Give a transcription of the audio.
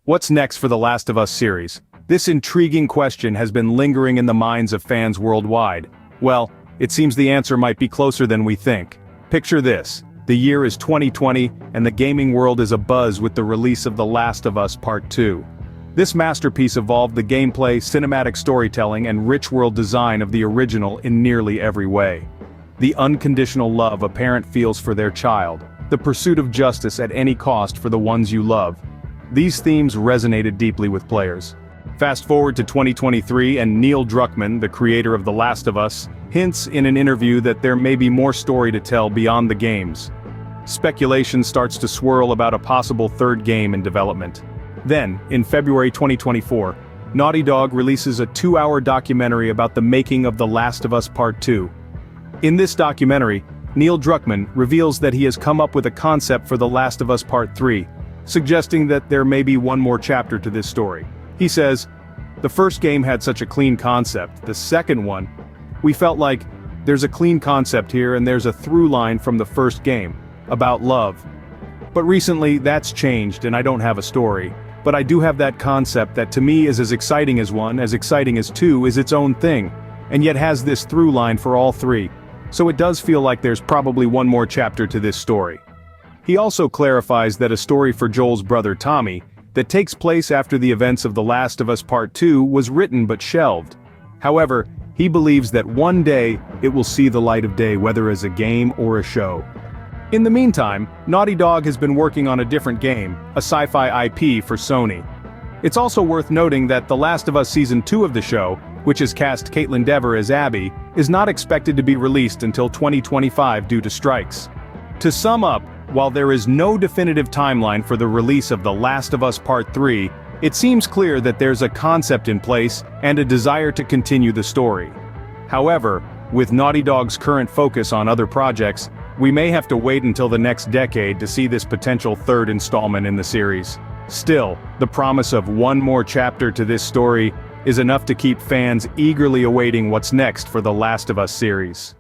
What's next for The Last of Us series? This intriguing question has been lingering in the minds of fans worldwide. Well, it seems the answer might be closer than we think. Picture this. The year is 2020, and the gaming world is abuzz with the release of The Last of Us Part 2. This masterpiece evolved the gameplay, cinematic storytelling, and rich world design of the original in nearly every way. The unconditional love a parent feels for their child, the pursuit of justice at any cost for the ones you love. These themes resonated deeply with players. Fast forward to 2023 and Neil Druckmann, the creator of The Last of Us, hints in an interview that there may be more story to tell beyond the games. Speculation starts to swirl about a possible third game in development. Then, in February 2024, Naughty Dog releases a 2-hour documentary about the making of The Last of Us Part 2. In this documentary, Neil Druckmann reveals that he has come up with a concept for The Last of Us Part 3, suggesting that there may be one more chapter to this story. He says, "The first game had such a clean concept, the second one, we felt like, there's a clean concept here and there's a through line from the first game, about love. But recently, that's changed and I don't have a story, but I do have that concept that to me is as exciting as one, as exciting as two is its own thing, and yet has this through line for all three. So it does feel like there's probably one more chapter to this story." He also clarifies that a story for Joel's brother Tommy, that takes place after the events of The Last of Us Part 2 was written but shelved. However, he believes that one day, it will see the light of day whether as a game or a show. In the meantime, Naughty Dog has been working on a different game, a sci-fi IP for Sony. It's also worth noting that The Last of Us Season 2 of the show, which has cast Caitlin Dever as Abby, is not expected to be released until 2025 due to strikes. To sum up, while there is no definitive timeline for the release of The Last of Us Part 3, it seems clear that there's a concept in place and a desire to continue the story. However, with Naughty Dog's current focus on other projects, we may have to wait until the next decade to see this potential third installment in the series. Still, the promise of one more chapter to this story is enough to keep fans eagerly awaiting what's next for The Last of Us series.